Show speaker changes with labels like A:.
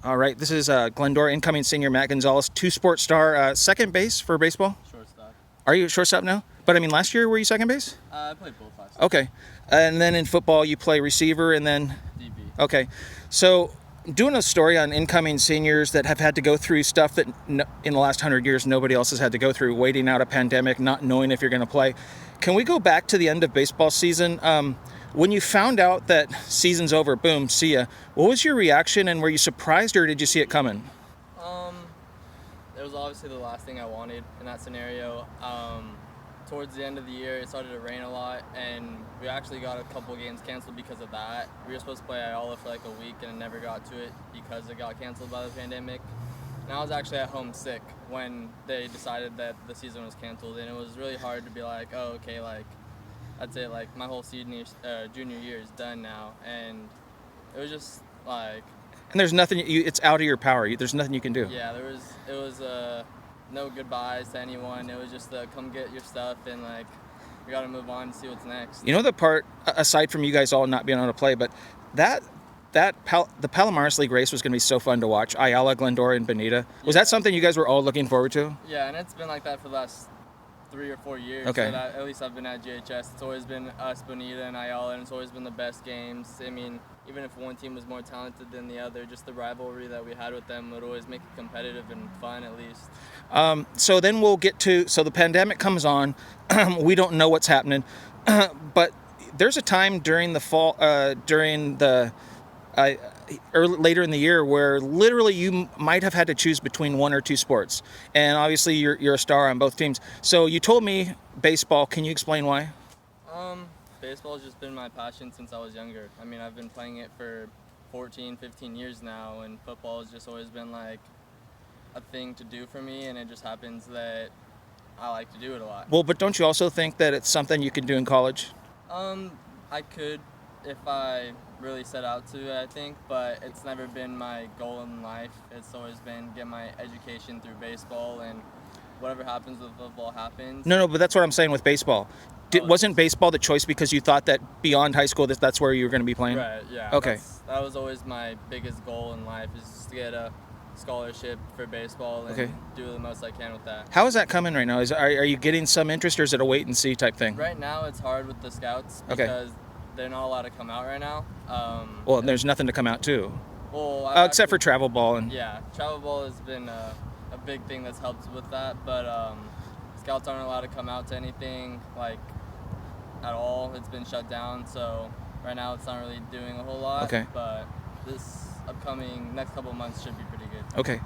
A: All right, this is Glendora incoming senior Matt Gonzales, two-sport star, second base for baseball.
B: Shortstop.
A: Are you shortstop now? But I mean, last year were you second base?
B: I played both last year.
A: Okay, and then in football you play receiver and then.
B: DB.
A: Okay, so doing a story on incoming seniors that have had to go through stuff that in the last 100 years nobody else has had to go through, waiting out a pandemic, not knowing if you're going to play. Can we go back to the end of baseball season? When you found out that season's over, boom, see ya, what was your reaction, and were you surprised or did you see it coming?
B: It was obviously the last thing I wanted in that scenario. Towards the end of the year, it started to rain a lot, and we actually got a couple games canceled because of that. We were supposed to play Ayala for like a week, and it never got to it because it got canceled by the pandemic. And I was actually at home sick when they decided that the season was canceled, and it was really hard to be like, oh, okay, like, I'd say like my whole junior year is done now, and it was just like.
A: And there's nothing, it's out of your power. There's nothing you can do.
B: Yeah, it was no goodbyes to anyone. It was just come get your stuff, and like we got to move on and see what's next.
A: You know the part, aside from you guys all not being able to play, but the Palomares League race was going to be so fun to watch. Ayala, Glendora, and Bonita. Was that something you guys were all looking forward to?
B: Yeah, and it's been like that for the last 3 or 4 years.
A: Okay.
B: At least I've been at GHS. It's always been us, Bonita, and Ayala, and it's always been the best games. I mean, even if one team was more talented than the other, just the rivalry that we had with them would always make it competitive and fun, at least.
A: So then we'll get to, so the pandemic comes on. We don't know what's happening. But there's a time during the fall, later in the year where literally you might have had to choose between one or two sports. And obviously you're a star on both teams. So you told me baseball. Can you explain why?
B: Baseball has just been my passion since I was younger. I mean, I've been playing it for 14, 15 years now, and football has just always been like a thing to do for me, and it just happens that I like to do it a lot.
A: Well, but don't you also think that it's something you can do in college?
B: I could if I really set out to, I think, but it's never been my goal in life. It's always been get my education through baseball, and whatever happens with football happens.
A: No, but that's what I'm saying with baseball. Wasn't baseball the choice because you thought that beyond high school that's where you were going to be playing?
B: Right, yeah.
A: Okay.
B: That was always my biggest goal in life, is just to get a scholarship for baseball and do the most I can with that.
A: How is that coming right now? Are you getting some interest, or is it a wait and see type thing?
B: Right now it's hard with the scouts because they're not allowed to come out right now.
A: Well, there's nothing to come out to.
B: Well,
A: except for travel ball and.
B: Yeah, travel ball has been a big thing that's helped with that, but scouts aren't allowed to come out to anything like at all. It's been shut down, so right now it's not really doing a whole lot.
A: Okay.
B: But this upcoming next couple of months should be pretty good.
A: Okay.